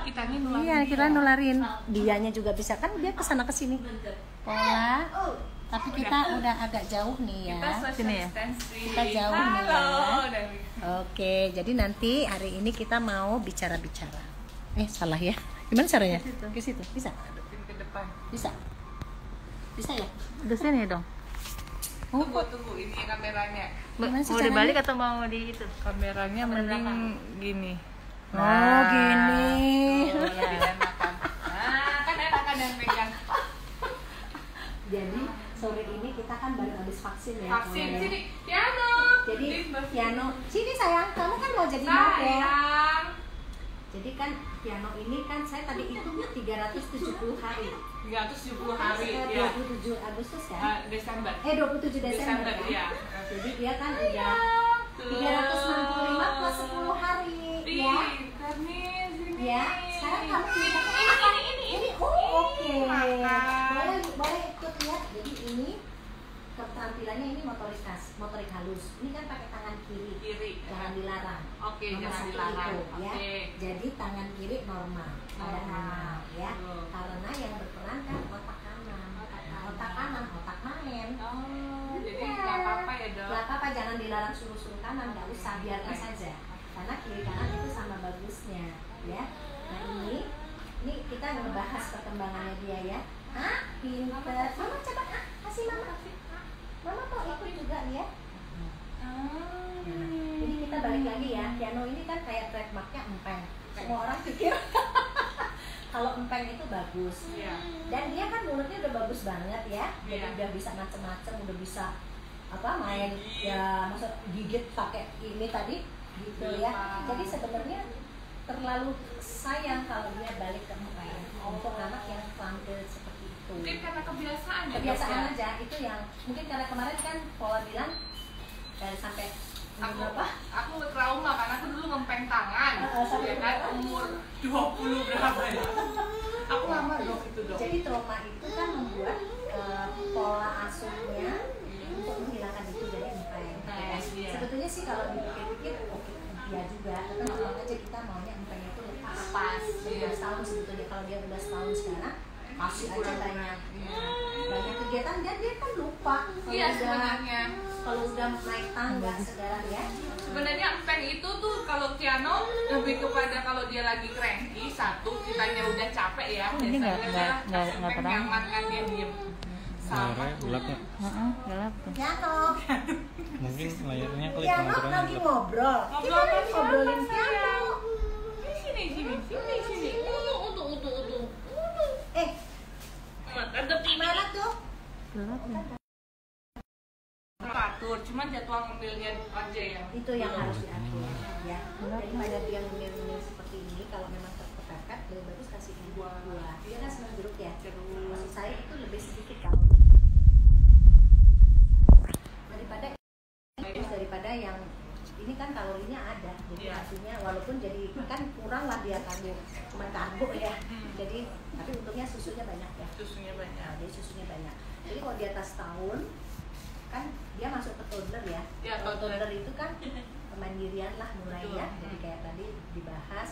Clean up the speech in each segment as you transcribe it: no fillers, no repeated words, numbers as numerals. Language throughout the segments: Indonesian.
kitanya nularin. Iya, kita nularin. Dianya juga bisa kan dia kesana kesini. Pola. Tapi kita udah agak jauh nih ya. Sini ya. Kita jauh nih ya. Oke, jadi nanti hari ini kita mau bicara-bicara. Salah ya. Gimana caranya? Ke situ. Bisa? Ke depan. Bisa. Bisa ya? Di sini dong. Tunggu ini kameranya. Gimana sih Mau caranya? dibalik atau mau di itu? Kameranya mending gini. Oh, gini. Tidak makan. Kan enakan yang pegang. Jadi sore ini kita kan baru habis vaksin ya. Vaksin sini, Piano. Jadi Piano, sini sayang, kamu kan mau jadi model. Sayang. Jadi kan Piano ini kan saya tadi hitung 370 hari. 370 hari ya. 27 Agustus kan? Desember. 27 Desember kan? Ya. Jadi dia kan udah 365 plus 10 hari ya. Ya, sekarang kamu minta apa? Ini oke. Boleh ikut lihat. Jadi ini keterampilannya ini motorik halus. Ini kan pakai tangan kiri. Jangan dilarang. Oke, Nomor jangan satu dilarang. itu, ya. Oke. Jadi tangan kiri normal. Ada normal ya. Betul. Karena yang berperan kan otak kanan. Otak kanan, otak main. Oh, jadi Iya. nggak apa-apa ya, Dok. Nggak apa-apa, jangan dilarang suruh-suruh kanan, nggak usah, biarkan saja. Karena kiri kanan itu sama bagusnya, ya. Nah ini kita ngebahas perkembangannya dia ya. Pinter. Mama coba, kasih mama. Mama kok ikut juga ya. Jadi kita balik lagi ya. Piano ini kan kayak trademarknya empeng. Semua orang pikir kalau empeng itu bagus. Iya. Dan dia kan mulutnya udah bagus banget ya. Jadi Iya. udah bisa macem-macem, udah bisa main ya, maksud gigit pakai ini tadi gitu ya. Jadi sebenarnya terlalu sayang kalau dia balik ke empeng untuk anak yang tampil seperti itu. Mungkin karena kebiasaan ya. Kebiasaan Dok, ya? aja itu yang mungkin karena kemarin kan Paula bilang dari sampai Aku trauma karena aku dulu ngempeng tangan. Ya kan umur 20 berapa ya. Aku lama Dok itu, Dok. Jadi trauma itu kan membuat pola asuhnya untuk menghilangkan itu dari empeng. Iya. Sebetulnya sih kalau dipikir-pikir oke iya juga, tapi memang aja kita maunya empeng itu lepas. Iya. Setahun sebetulnya kalau dia udah setahun sekarang masih aja banyak kegiatan dia kan lupa. Iya sebenarnya. Kalau udah naik tangga sekarang ya. Sebenarnya empeng itu tuh kalau Tiano lebih kepada kalau dia lagi cranky, satu kitanya udah capek ya. Ini nggak Empeng terang. nyaman kan dia diem. Sama gelapnya. Gelap tuh. Piano. Mungkin layarnya klik Piano pengaturannya lagi gelap. ngobrol. Kita lagi ngobrolin piano. Sini. Utuh. Ada Mana tuh? Gelap ya. teratur, cuman jadwal ngambilnya aja ya. Itu yang harus diatur ya. Daripada dia ngemil-ngemil seperti ini, kalau memang terpepet lebih bagus kasih buah. Dia kan senang jeruk ya. Maksud saya itu lebih sedikit kalau daripada yang ini kan kalorinya ada, jadi artinya walaupun jadi kan kurang lah dia cuma karbo ya. Jadi tapi untungnya susunya banyak ya. Susunya banyak. Nah, jadi susunya banyak. Jadi kalau di atas tahun kan dia masuk ke toddler ya. Kalau toddler itu kan kemandirian lah mulai ya. Jadi kayak tadi dibahas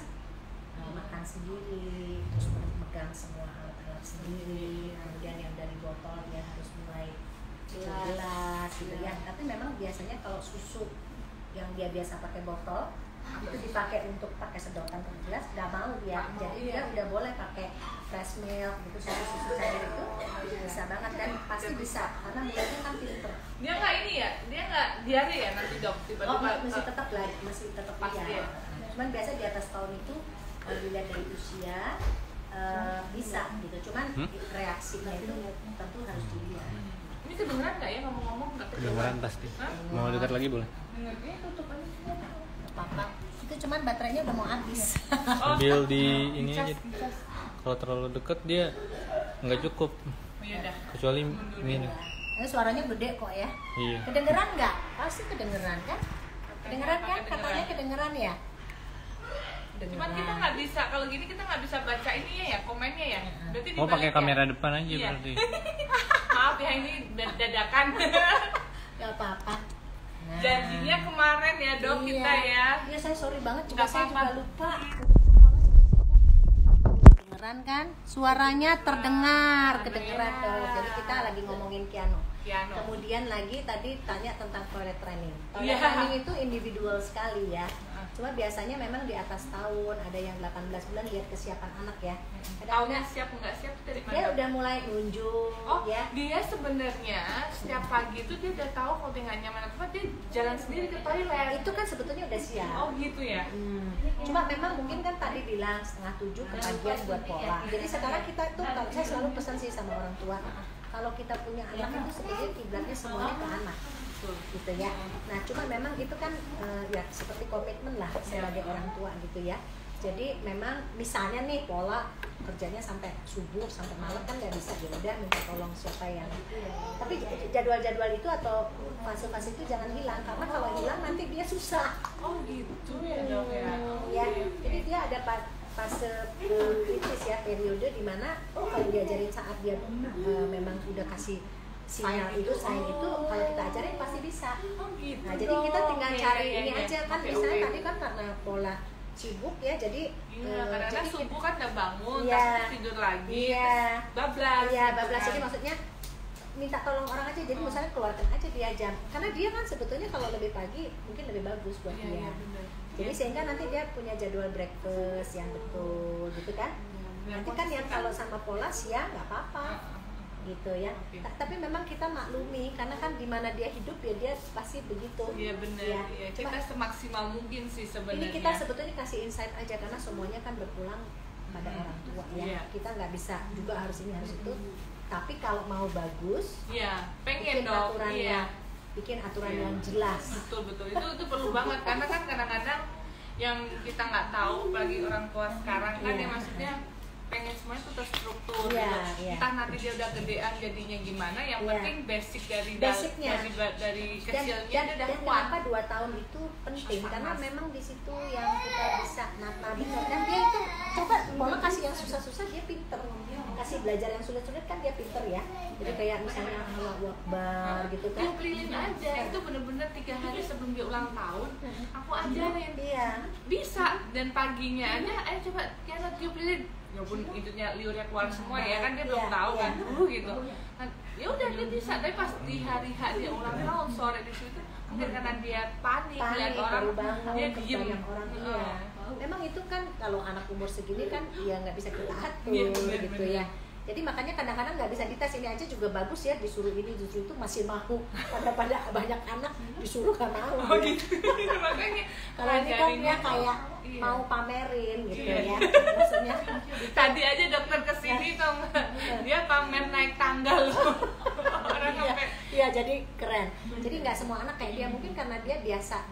makan sendiri, terus memegang semua alat-alat sendiri. Kemudian yang dari botol dia harus mulai gelas gitu ya. Tapi memang biasanya kalau susu yang dia biasa pakai botol itu dipakai untuk pakai sedotan ke gelas, nggak mau dia. Jadi dia udah boleh pakai fresh milk gitu, susu cair itu bisa banget dan pasti bisa karena mulutnya kan pinter. Dia nggak ini ya, dia nggak diare ya nanti Dok tiba-tiba. Masih tetap Pasti ya. Cuman biasa di atas tahun itu kalau dilihat dari usia bisa gitu. Cuman reaksinya itu tentu harus dilihat. Ini kedengeran nggak ya ngomong-ngomong? Nggak Kedengeran pasti. Mau dekat lagi boleh? Dengernya tutup aja. Apa-apa. Itu cuman baterainya udah mau habis. Ambil di ini aja. Kalau terlalu dekat dia nggak cukup. Oh iya dah. Kecuali ini. Ini suaranya gede kok ya. Iya. Kedengeran nggak? Pasti kedengeran kan? Kedengeran kan? Katanya kedengeran ya. Cuman kita nggak bisa kalau gini kita nggak bisa baca ininya ya komennya ya. Berarti Oh pakai dibalik kamera ya? depan aja Iya. berarti. Maaf ya ini dadakan. Gak apa-apa. Nah. Janjinya kemarin ya Dok Iya. kita ya. Iya saya sorry banget juga Nggak saya apa-apa. juga lupa. kedengeran kan? Suaranya terdengar, kedengeran dong. Jadi kita lagi ngomongin Kiano. Kemudian lagi tadi tanya tentang toilet training. Toilet training itu individual sekali ya. Cuma biasanya memang di atas tahun, ada yang 18 bulan lihat kesiapan anak ya. Tahunya siap nggak siap dari mana? Dia udah mulai nunjuk. Oh ya. Dia sebenarnya setiap pagi itu dia udah tahu kalau dia nggak nyaman apa dia jalan sendiri ke toilet. Itu kan sebetulnya udah siap. Oh gitu ya. Cuma memang mungkin kan tadi bilang 6:30 kebagian buat pola. Jadi sekarang kita tuh, saya selalu pesan sih sama orang tua, kalau kita punya anak itu sebenarnya kiblatnya semuanya ke anak, gitu ya. Nah cuma memang itu kan ya seperti komitmen lah sebagai orang tua gitu ya. Jadi memang misalnya nih pola kerjanya sampai subuh sampai malam kan nggak bisa, ya udah minta tolong siapa yang. Tapi jadwal-jadwal itu atau fase-fase itu jangan hilang, karena kalau hilang nanti dia susah. Oh gitu ya dok ya. Ya, jadi dia ada fase kritis ya, periode dimana kalau diajarin saat dia memang udah kasih sinyal itu, sign itu, kalau kita ajarin pasti bisa. Oh gitu. Nah jadi kita tinggal cari ini aja kan, misalnya tadi kan karena pola sibuk ya, jadi kadang-kadang subuh kan udah bangun, ya, tapi tidur lagi, bablas. Iya, bablas. Jadi maksudnya minta tolong orang aja, jadi misalnya keluarkan aja dia jam, karena dia kan sebetulnya kalau lebih pagi mungkin lebih bagus buat dia. Jadi sehingga nanti dia punya jadwal breakfast yang betul gitu kan. Nanti kan yang kalau sama pola siang nggak apa-apa gitu ya. Tapi memang kita maklumi karena kan di mana dia hidup ya dia pasti begitu. Iya benar. Ya. Ya, kita semaksimal mungkin sih sebenarnya. Ini kita sebetulnya kasih insight aja karena semuanya kan berpulang pada orang tua ya. Kita nggak bisa juga harus ini harus itu. Tapi kalau mau bagus, ya pengen bikin dong. aturannya, bikin aturan yang jelas. Betul itu perlu banget karena kan kadang-kadang yang kita nggak tahu, apalagi orang tua sekarang kan ya maksudnya pengen semuanya tuh terstruktur gitu. Entah nanti dia udah gedean jadinya gimana, yang penting basic dari basicnya dari kecilnya dia udah kuat. Kenapa 2 tahun itu penting? Karena memang di situ yang kita bisa nata benar, dan dia itu coba pola kasih yang susah-susah dia pinter, kasih belajar yang sulit-sulit kan dia pinter ya. Jadi kayak misalnya Allahu Akbar gitu kan. Lilin aja itu bener-bener 3 hari sebelum dia ulang tahun aku ajarin. Iya. Bisa, dan paginya aja ayo coba Kiano tiup lilin. Ya pun itunya liurnya keluar semua ya kan, dia belum tahu kan dulu gitu. Nah, ya udah dia bisa, tapi pas di hari dia ulang tahun sore di situ mungkin karena dia panik lihat orang dia diem orang. Memang itu kan kalau anak umur segini kan ya nggak bisa kita atur gitu ya. Jadi makanya kadang-kadang nggak bisa dites, ini aja juga bagus ya, disuruh ini justru itu masih mau, pada banyak anak disuruh kan mau. Oh ya. Gitu. Makanya kalau ini kan dia kayak mau pamerin gitu ya, maksudnya. Tadi aja dokter kesini tuh dia pamer naik tangga loh. Orang sampai. Iya jadi keren. Jadi nggak semua anak kayak dia, mungkin karena dia biasa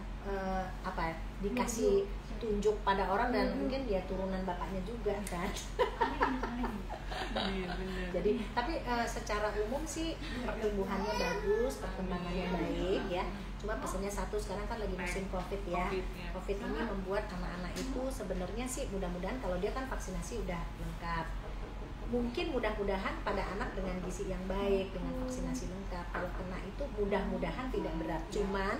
dikasih tunjuk pada orang dan mungkin dia turunan bapaknya juga kan. Jadi tapi secara umum sih pertumbuhannya bagus, perkembangannya baik ya. Cuma pesannya satu, sekarang kan lagi musim COVID ya. COVID ini membuat anak-anak itu sebenarnya sih mudah-mudahan kalau dia kan vaksinasi udah lengkap. Mungkin mudah-mudahan pada anak dengan gizi yang baik, dengan vaksinasi lengkap, kalau kena itu mudah-mudahan tidak berat. Cuman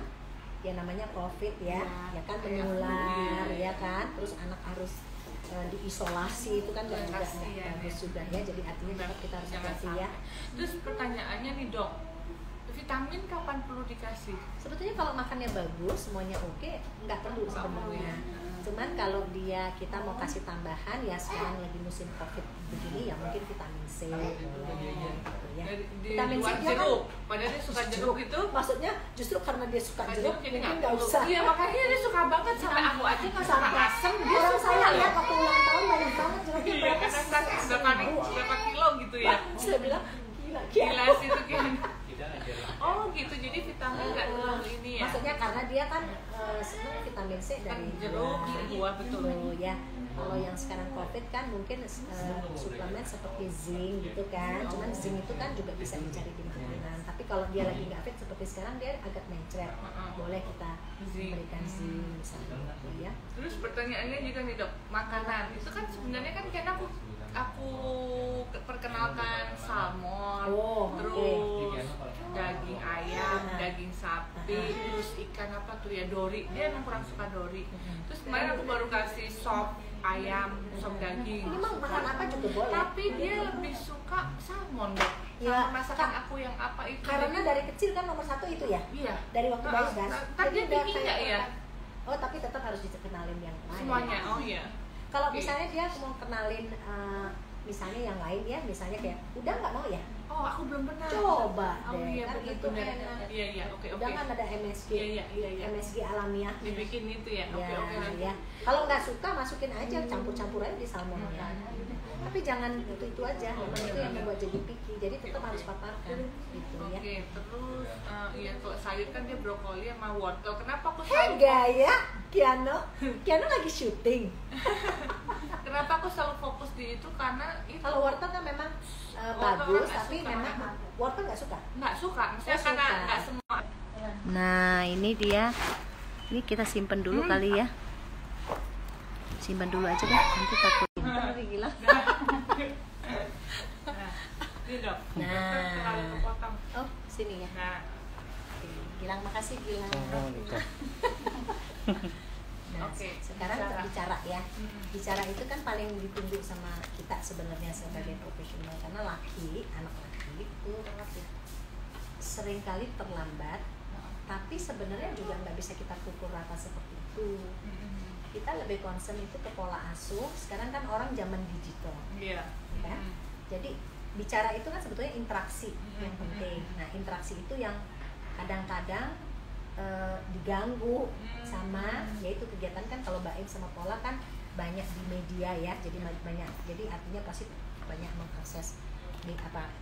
ya namanya COVID ya kan menular ya kan, terus anak harus diisolasi itu kan nggak juga bagus sudah ya, jadi artinya tetap kita harus hati ya. Terus pertanyaannya nih dok, vitamin kapan perlu dikasih? Sebetulnya kalau makannya bagus semuanya oke, nggak perlu sebenarnya. Cuman kalau kita mau kasih tambahan ya, sekarang lagi musim COVID begini ya mungkin vitamin C gitu ya. Vitamin C dia jeruk, padahal dia suka jeruk itu. Maksudnya justru karena dia suka jeruk jadi nggak usah. Iya makanya dia suka banget, sampai aku aja nggak suka asam dia orang suka. Saya lihat waktu ulang tahun banyak banget jeruknya, berapa kilo gitu ya. Saya bilang gila sih itu gini. Oh gitu, jadi vitamin nggak terlalu ini ya. Maksudnya karena dia kan senang vitamin C dari jeruk, buah betul ya. Kalau yang sekarang COVID kan mungkin suplemen seperti zinc gitu kan. Cuman zinc itu kan juga bisa dicari di makanan. Tapi kalau dia lagi nggak fit seperti sekarang, dia agak mencret. Boleh kita berikan zinc misalnya ya. Terus pertanyaannya juga nih dok, makanan itu kan sebenarnya kan karena aku perkenalkan salmon, terus daging ayam, daging sapi, terus ikan apa tuh ya, dori. Dia emang kurang suka dori. Terus kemarin aku baru kasih sop ayam, sop daging. Ini mah makan apa juga boleh. Tapi dia lebih suka salmon dok. Ya, Sama masakan aku yang apa itu. Karena dari kecil kan nomor 1 itu ya. Iya. Dari waktu bayi kan. Kan dia udah tinggi kayak nggak ya? Oh tapi tetap harus dikenalin yang lain. Semuanya. Oh iya. Kalau misalnya dia mau kenalin misalnya yang lain ya, misalnya kayak udah nggak mau ya? Oh aku belum pernah. Coba Oh deh, iya kan benar itu benar. enak. Iya oke. Udah kan ada MSG, Iya. MSG alamiah. Dibikin itu ya. Oke. Ya. Kalau nggak suka masukin aja, campur-campur aja di salmon. Tapi jangan itu aja, memang itu yang membuat jadi picky. Jadi tetap harus paparkan gitu ya. Oke, terus ya kalau sayur kan dia brokoli sama wortel. Kenapa aku Hei selalu gaya, Kiano lagi syuting. Kenapa aku selalu fokus di itu karena itu Kalau wortel kan memang Wortel bagus, nggak tapi suka. memang wortel nggak suka. nggak suka, maksudnya Oh, karena suka. nggak semua. Nah, ini dia. Ini kita simpen dulu kali ya. Simpan dulu aja deh, nanti takut. Gila. Ini dok. Nah. Terlalu kepotong. Oh, sini ya. Nah, Gilang, makasih Gilang. Oh, nikah. Nah, Oke, sekarang bicara. bicara ya. Mm-mm. Bicara itu kan paling ditunggu sama kita sebenarnya sebagai profesional, karena anak laki itu relatif seringkali terlambat, tapi sebenarnya juga nggak bisa kita pukul rata seperti itu. Kita lebih concern itu ke pola asuh. Sekarang kan orang zaman digital, Iya. kan? Jadi bicara itu kan sebetulnya interaksi yang penting. Nah, interaksi itu yang kadang-kadang diganggu sama yaitu kegiatan kan. Kalau Mbak Im sama Pola kan banyak di media ya, jadi banyak, jadi artinya pasti banyak mengakses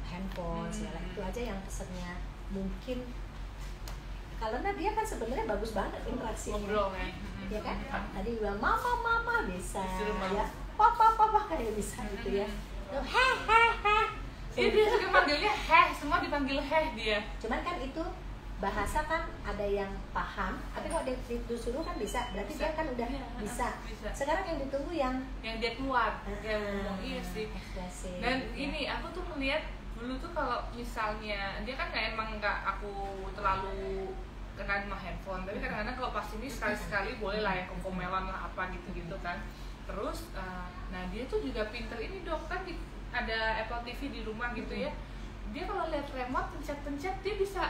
handphone segala itu aja yang kesannya mungkin, karena dia kan sebenarnya bagus banget interaksinya. Ngobrol ya. Ya kan? Tadi bilang mama bisa Disuruh mama. ya, papa kayak bisa gitu ya. Loh, heh. Iya, dia suka manggilnya heh, semua dipanggil heh dia. Cuman kan itu bahasa kan ada yang paham, tapi kalau dia disuruh kan bisa, berarti Bisa. dia kan udah Iya, bisa. bisa. Sekarang yang ditunggu yang Yang dia keluar, dia ngomong iya sih. ekspresi. Dan ini aku tuh melihat dulu tuh kalau misalnya dia kan nggak aku terlalu kenal sama handphone, tapi kadang-kadang kalau pas ini sekali-sekali boleh lah ya komelan lah apa gitu-gitu kan. Terus nah dia tuh juga pinter ini dok, kan ada Apple TV di rumah gitu ya. Dia kalau lihat remote pencet-pencet dia bisa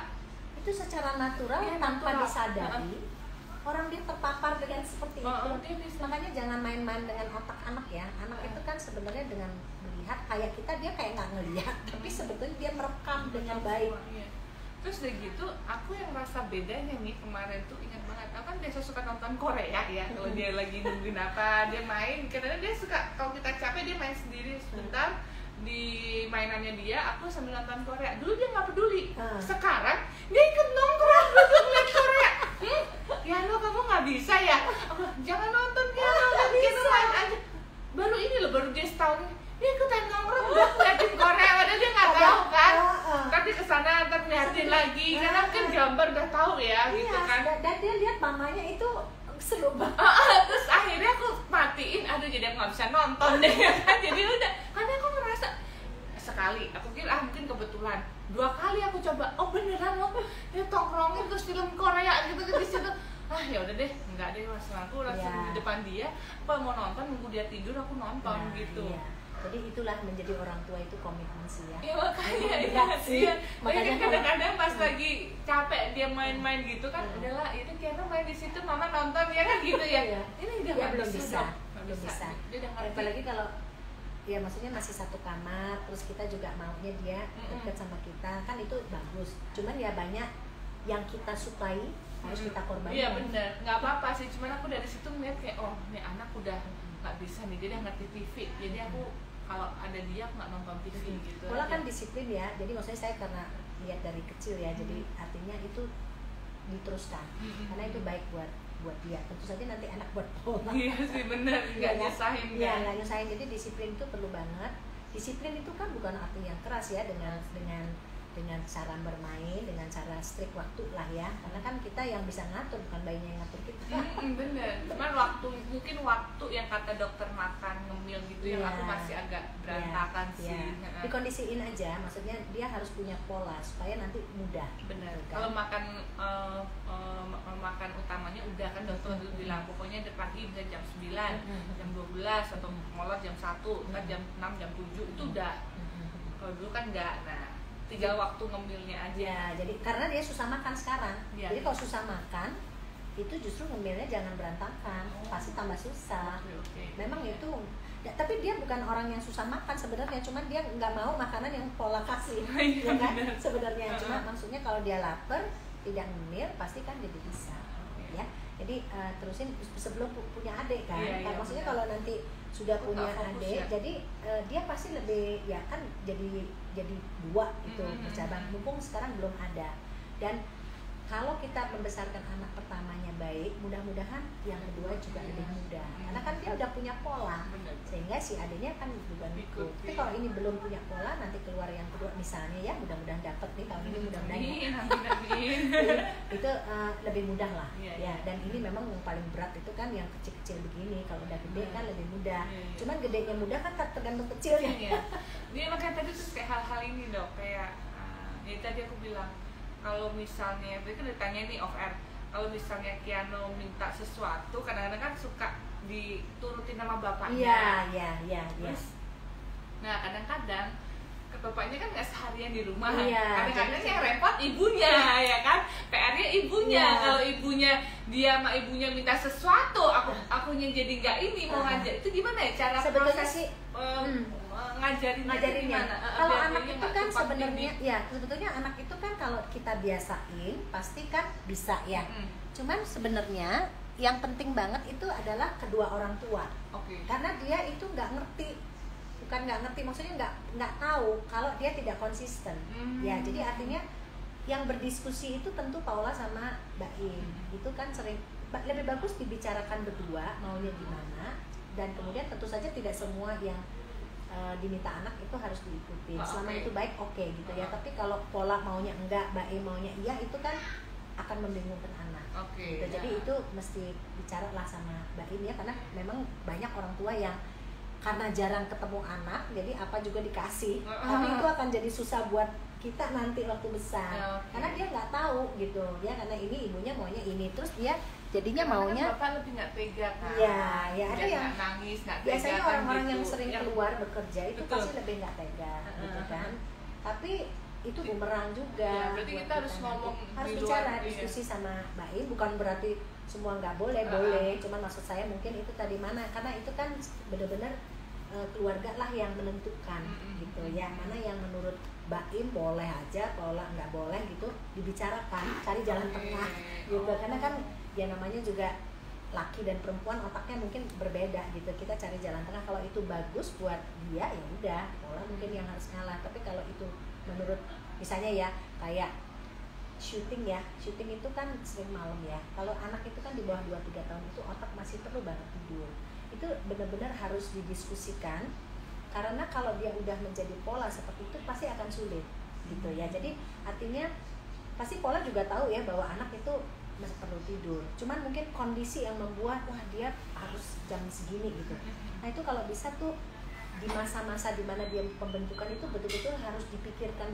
itu secara natural Iya, tanpa natural. disadari orang dia terpapar dengan seperti itu. dia bisa. Makanya jangan main-main dengan otak anak ya. Anak itu kan sebenarnya dengan melihat kayak kita, dia kayak nggak ngelihat, tapi sebetulnya dia merekam dengan baik. Iya. Terus udah gitu, aku yang rasa bedanya nih kemarin tuh ingat banget. Aku kan biasa suka nonton Korea ya. Kalau dia lagi nungguin apa, dia main. Kadang-kadang dia suka, kalau kita capek dia main sendiri sebentar di mainannya dia, aku sambil nonton Korea. Dulu dia nggak peduli. Sekarang dia ikut nongkrong duduk lihat Korea. Ya lo kamu nggak bisa ya? Aku bilang, jangan nonton dia, kita main aja. Baru ini loh, baru dia setahun dia ikutan nongkrong liatin Korea, padahal dia nggak tahu kan. Tapi kesana ntar ngeliatin lagi, karena kan gambar udah tahu ya, gitu kan. Dan dia lihat mamanya itu seru banget. Terus akhirnya aku matiin, aduh jadi aku nggak bisa nonton deh kan. Jadi udah, karena aku ngerasa sekali, aku kira mungkin kebetulan. 2 kali aku coba, oh beneran loh, dia tongkrongin terus film Korea gitu di situ. Ya udah deh, enggak deh mas, aku langsung di depan dia. Apa mau nonton, nunggu dia tidur aku nonton gitu. Iya. Jadi itulah menjadi orang tua itu komitmen sih ya. Iya makanya Iya. makanya kadang-kadang pas lagi capek dia main-main gitu kan, udahlah ini Kiana main di situ, mama nonton ya kan gitu ya. Iya. Ini udah Ya, nggak belum bisa. Nggak Belum bisa. Dia udah ngerti. Apalagi kalau ya maksudnya masih satu kamar, terus kita juga maunya dia dekat sama kita, kan itu bagus. Cuman ya banyak yang kita sukai harus kita korbankan. Iya benar, nggak apa-apa sih. Cuman aku dari situ ngeliat kayak oh ini anak udah nggak bisa nih, dia udah ngerti TV. Jadi aku kalau ada dia aku nggak nonton TV gitu. Pola aja. kan disiplin ya, jadi maksudnya saya karena lihat dari kecil ya, jadi artinya itu diteruskan karena itu baik buat dia. Tentu saja nanti anak buat Pola. Iya sih benar, nggak nyusahin Iya kan. nggak nyusahin. Jadi disiplin itu perlu banget. Disiplin itu kan bukan arti yang keras ya, dengan dengan cara bermain, dengan cara strict waktu lah ya, karena kan kita yang bisa ngatur, bukan bayinya yang ngatur kita. Bener, cuman mungkin waktu yang kata dokter makan ngemil gitu yang aku masih agak berantakan sih. Dikondisiin aja, maksudnya dia harus punya pola supaya nanti mudah. Bener. Kan? Kalau makan makan utamanya udah kan dokter itu bilang pokoknya dari pagi bisa jam 9, jam 12 atau molor jam 1, kan jam 6, jam 7 itu udah. Kalau dulu kan enggak. Nah, tinggal waktu ngemilnya aja. Ya, jadi karena dia susah makan sekarang. Jadi kalau susah makan itu justru ngemilnya jangan berantakan, pasti tambah susah. Memang itu, tapi dia bukan orang yang susah makan sebenarnya, cuman dia nggak mau makanan yang pola kasih, ya kan? Sebenarnya cuma maksudnya kalau dia lapar tidak ngemil pasti kan jadi bisa, ya. Jadi terusin sebelum punya adik kan, maksudnya kalau nanti sudah punya adik, jadi dia pasti lebih ya kan jadi 2 itu bercabang. Mumpung sekarang belum ada, dan kalau kita membesarkan anak pertamanya baik, mudah-mudahan yang kedua juga lebih mudah, karena kan dia udah punya pola, sehingga si adiknya kan juga ikut. Tapi kalau ini belum punya pola, nanti keluar yang kedua misalnya ya, mudah-mudahan dapat nih tahun ini, mudah-mudahan itu lebih mudah lah ya. Dan ini memang yang paling berat itu kan yang kecil-kecil begini, kalau udah gede kan lebih mudah. Cuman gedenya mudah kan tergantung kecilnya. Dia makanya tadi tuh kayak hal-hal ini dok, kayak ya tadi aku bilang kalau misalnya, tadi kan ditanya nih off air, kalau misalnya Kiano minta sesuatu, kadang-kadang kan suka diturutin nama bapaknya. Iya. Nah kadang-kadang bapaknya kan nggak seharian di rumah, kadang-kadang yang repot ibunya, ya kan, PR-nya ibunya. Kalau ibunya dia sama ibunya minta sesuatu, akunya jadi nggak ini mau ngajar, itu gimana ya cara sebetulnya proses sih ngajarinnya? Kalau anak itu kan sebenarnya ya, sebetulnya anak itu kan kalau kita biasain pasti kan bisa ya. Cuman sebenarnya yang penting banget itu adalah kedua orang tua. Karena dia itu nggak ngerti, bukan nggak ngerti, maksudnya nggak tahu kalau dia tidak konsisten. Ya, jadi artinya yang berdiskusi itu tentu Paula sama Mbak Im. Itu kan sering lebih bagus dibicarakan berdua maunya gimana, dan kemudian tentu saja tidak semua yang diminta anak itu harus diikuti. Selama itu baik gitu ya. Tapi kalau pola maunya enggak, Mbak Im maunya iya, itu kan akan membingungkan anak. Gitu. Jadi itu mesti bicara lah sama Mbak Im ya, karena memang banyak orang tua yang karena jarang ketemu anak, jadi apa juga dikasih, tapi itu akan jadi susah buat kita nanti waktu besar, karena dia nggak tahu gitu ya, karena ini ibunya maunya ini, terus dia jadinya maunya bapak lebih nggak tega kan? Ya ada yang nangis, nggak tega. Biasanya orang-orang gitu. yang sering keluar bekerja itu pasti lebih nggak tega, gitu kan? Tapi itu bumerang juga. Berarti kita harus ngomong, harus bicara, diskusi sama Mbak Im, bukan berarti semua nggak boleh, boleh. Cuman maksud saya mungkin itu tadi mana, karena itu kan benar-benar keluarga lah yang menentukan gitu ya, mana yang menurut Mbak Im boleh aja, Paula nggak boleh gitu, dibicarakan, cari jalan tengah gitu, karena kan ya namanya juga laki dan perempuan otaknya mungkin berbeda gitu, kita cari jalan tengah. Kalau itu bagus buat dia ya udah, Paula mungkin yang harus ngalah. Tapi kalau itu menurut misalnya ya kayak syuting itu kan sering malam ya, kalau anak itu kan di bawah 2-3 tahun itu otak masih perlu banget tidur, itu benar-benar harus didiskusikan, karena kalau dia udah menjadi pola seperti itu pasti akan sulit gitu ya. Jadi artinya pasti Paula juga tahu ya bahwa anak itu masih perlu tidur, cuman mungkin kondisi yang membuat wah dia harus jam segini gitu. Nah itu kalau bisa tuh di masa-masa dimana dia pembentukan itu betul-betul harus dipikirkan,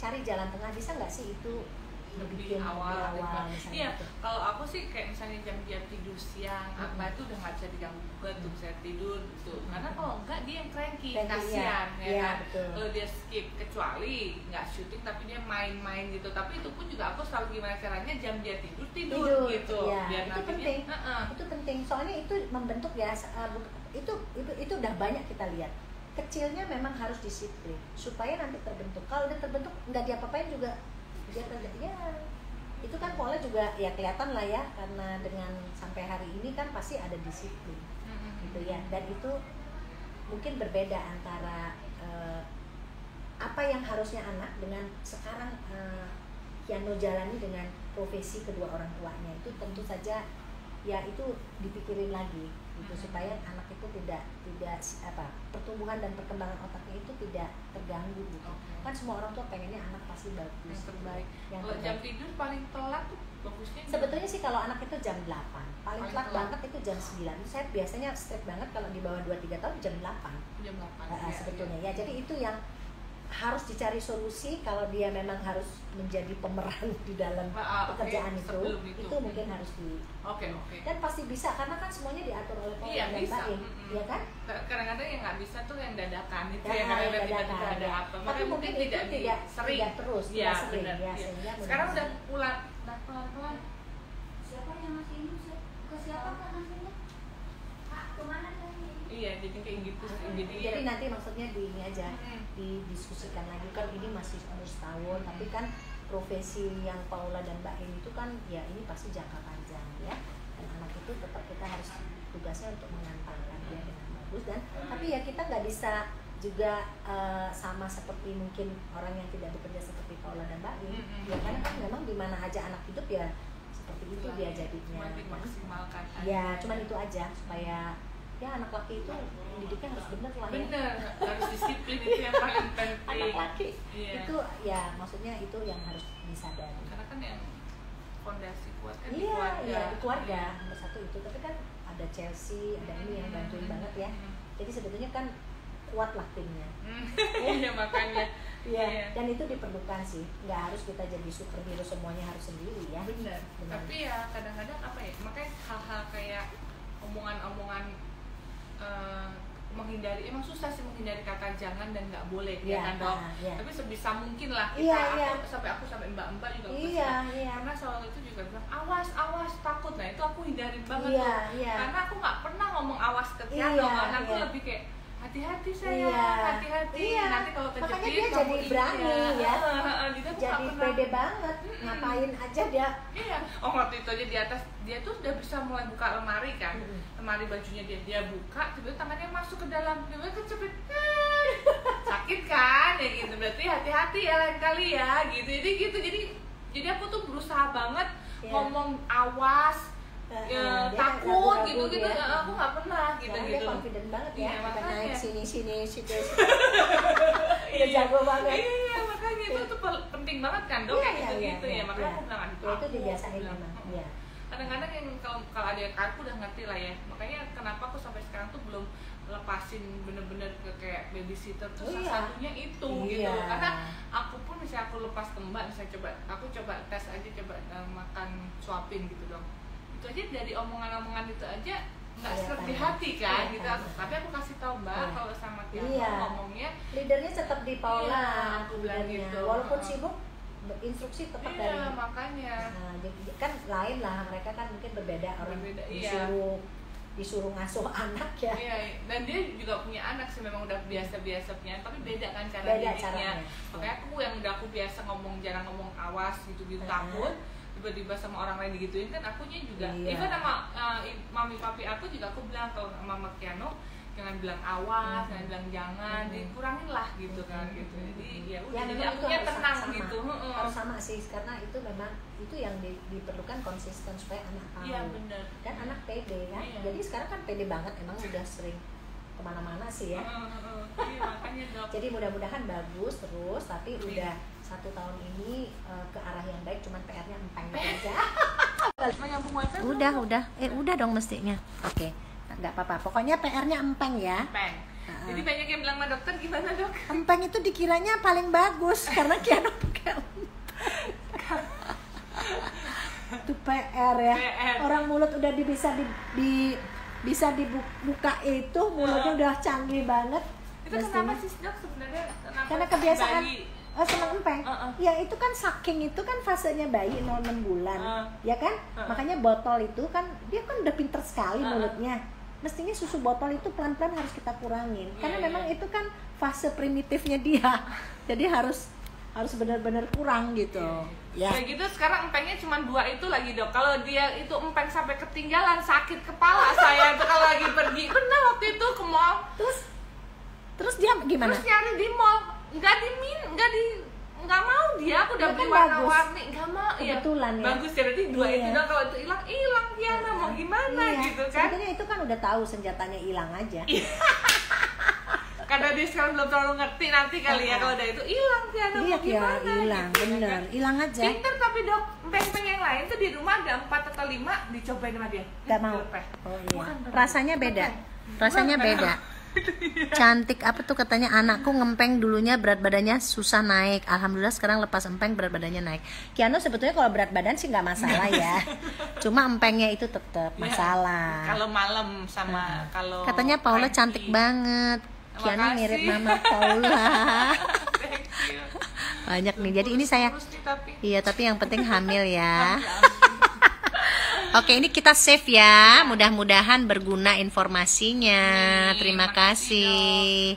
cari jalan tengah, bisa nggak sih itu lebih awal misalnya. Iya, gitu. Kalau aku sih kayak misalnya jam-jam tidur siang apa itu udah nggak bisa diganggu juga tuh, saya tidur gitu. Karena kalau enggak dia yang cranky, kasihan ya kan. Kalau dia skip, kecuali nggak syuting tapi dia main-main gitu. Tapi itu pun juga aku selalu gimana caranya jam dia tidur gitu. Ya, biar itu penting. Itu penting. Soalnya itu membentuk ya, itu udah banyak kita lihat. Kecilnya memang harus disiplin supaya nanti terbentuk. Kalau udah terbentuk nggak diapa-apain juga dia ya itu kan Paula juga ya kelihatan lah ya, karena dengan sampai hari ini kan pasti ada disiplin gitu ya. Dan itu mungkin berbeda antara apa yang harusnya anak dengan sekarang Kiano jalani dengan profesi kedua orang tuanya. Itu tentu saja ya itu dipikirin lagi gitu, supaya anak itu tidak pertumbuhan dan perkembangan otaknya itu tidak terganggu gitu. Kan semua orang tua pengennya anak pasti bagus, yang terbaik. Kalau jam tidur paling telat tuh bagusnya sebetulnya sih kalau anak itu jam 8, paling telat banget itu jam 9. Saya biasanya strict banget kalau di bawah 2-3 tahun jam 8 sebetulnya ya. Jadi itu yang harus dicari solusi. Kalau dia memang harus menjadi pemeran di dalam pekerjaan itu mungkin harus di dan pasti bisa, karena kan semuanya diatur oleh Paula dan Mbak In, ya kan? Kadang-kadang yang nggak bisa tuh yang dadakan itu ya, karena tiba-tiba ada apa. Tapi mungkin tidak sering terus, ya, tidak sering benar, ya. Ya. Sekarang udah pelan-pelan. Siapa yang masih ini? Ke siapa Kak nasinya? Kak, kemana tadi? Iya, jadi kayak gitu. Jadi nanti maksudnya di ini aja, didiskusikan lagi. Kan ini masih umur setahun, tapi kan profesi yang Paula dan Mbak In itu kan ya ini pasti jangka panjang ya. Dan anak itu tetap kita harus tugasnya untuk mengantarkan dia dengan bagus. Dan tapi ya kita nggak bisa juga sama seperti mungkin orang yang tidak bekerja seperti Paula dan Mbak In. Ya karena kan memang di mana aja anak hidup ya seperti itu dia jadinya. Maksimalkan. Ya, cuman itu aja supaya ya anak laki itu didiknya harus bener lah ya. Bener, harus disiplin itu yang paling penting. Anak laki itu ya maksudnya itu yang harus disadari. Karena kan yang fondasi kuat kan di keluarga nomor satu itu. Tapi kan ada Chelsea, ada ini yang bantuin banget ya. Jadi sebetulnya kan kuat lah timnya. Iya makanya. Iya. Dan itu diperlukan sih. Nggak harus kita jadi superhero semuanya harus sendiri ya. Benar. Tapi ya kadang-kadang apa ya? Makanya hal-hal kayak omongan-omongan menghindari, emang susah sih menghindari kata jangan dan nggak boleh ya kan dok. Tapi sebisa mungkin lah kita aku sampai mbak-mbak juga karena soal itu juga bilang awas takut. Nah itu aku hindarin banget tuh karena aku nggak pernah ngomong awas ke Tiano. Aku lebih kayak hati-hati sayang, hati-hati. Nanti kalau kejepit makanya dia jadi berani ya. Jadi pede banget. Ngapain aja dia. Iya. Waktu itu aja di atas dia tuh udah bisa mulai buka lemari kan. Lemari bajunya dia buka, tiba-tiba tangannya masuk ke dalam, tiba-tiba kejepit. Sakit kan? Ya gitu. Berarti hati-hati ya lain kali ya gitu. Jadi aku tuh berusaha banget ngomong awas. Takut gitu ya. Aku nggak pernah gitu. Dia confident banget ya, makanya naik sini udah jago banget. Iya makanya itu tuh penting banget kan dok kayak gitu ya. Makanya aku bilang itu dibiasain memang. Kadang-kadang yang kalau ada aku udah ngerti lah ya. Makanya kenapa aku sampai sekarang tuh belum lepasin bener-bener ke kayak babysitter tuh satunya itu gitu. Karena aku pun misalnya aku lepas ke mbak, misalnya aku coba tes aja makan suapin gitu dong. Itu aja dari omongan-omongan itu aja nggak seret di hati kan gitu. Tapi aku kasih tahu mbak kalau sama Tiano ngomongnya leadernya tetap di Paula. Aku bilang gitu. Walaupun sibuk instruksi tetap dari makanya. Jadi kan lain lah, mereka kan mungkin berbeda orang disuruh ngasuh anak ya. Iya, dan dia juga punya anak sih, memang udah biasa-biasa punya, tapi beda kan cara didiknya. Makanya aku yang udah aku biasa jarang ngomong awas gitu takut. Tiba-tiba sama orang lain digituin kan akunya juga even sama mami papi aku juga aku bilang kalau sama Mama Tiano jangan bilang awas, jangan bilang jangan, dikurangin lah gitu kan gitu. Jadi ya udah jadi akunya tenang sama, gitu. Harus sama sih karena itu memang itu yang diperlukan konsisten supaya anak tahu. Iya benar. Dan anak pede kan. Jadi sekarang kan pede banget, emang udah sering kemana-mana sih ya. Iya makanya dok. Jadi mudah-mudahan bagus terus, tapi udah 1 tahun ini ke arah yang baik, cuman PR-nya empeng aja. Udah dong mestinya. Oke, nggak apa-apa. Pokoknya PR-nya empeng ya. Empeng. Jadi banyak yang bilang sama dokter gimana dok? Empeng itu dikiranya paling bagus karena Tiano pakai itu PR ya. Orang mulut udah bisa dibuka itu, mulutnya udah canggih banget. Itu kenapa sih dok sebenarnya? Karena kebiasaan. Senang empeng. Ya itu kan saking itu kan fasenya bayi 0-6 bulan. Ya kan? Makanya botol itu kan dia kan udah pinter sekali mulutnya. Mestinya susu botol itu pelan-pelan harus kita kurangin. Karena memang itu kan fase primitifnya dia. Jadi harus benar-benar kurang gitu. Ya gitu sekarang empengnya cuma 2 itu lagi dok. Kalau dia itu empeng sampai ketinggalan sakit kepala saya tuh kalau lagi pergi. Benar waktu itu ke mall. Terus dia gimana? Terus nyari di mall. Nggak nggak mau dia, aku udah Ya beli kan warna-warni, nggak mau. Kebetulan ya. Bagus ya, berarti dua Iya. itu dong, kalau itu hilang Kiana mau gimana Iya, gitu kan? sebenarnya itu kan udah tahu senjatanya hilang aja. Karena dia sekarang belum terlalu ngerti nanti kali ya, kalau udah itu hilang Kiana Iya mau gimana hilang, gitu, ya bener, kan? hilang aja. Pinter tapi dok, empeng-empeng yang lain tuh di rumah ada 4 atau 5 dicobain sama dia. Gak mau. Dilepeh. Oh iya. Bukan, Rasanya beda. Rasanya Bukan. beda. Cantik apa tuh katanya, anakku ngempeng dulunya berat badannya susah naik. Alhamdulillah sekarang lepas empeng berat badannya naik. Kiano sebetulnya kalau berat badan sih nggak masalah ya. Cuma empengnya itu tetap Iya. masalah. Kalau malam sama kalau Katanya Paula pagi. cantik banget. Kiano Makasih. mirip Mama Paula. Thank you. Banyak nih. Jadi ini saya Kurus nih tapi. iya, tapi yang penting hamil ya. Oke, ini kita save ya. Mudah-mudahan berguna informasinya. Terima Makasih, kasih.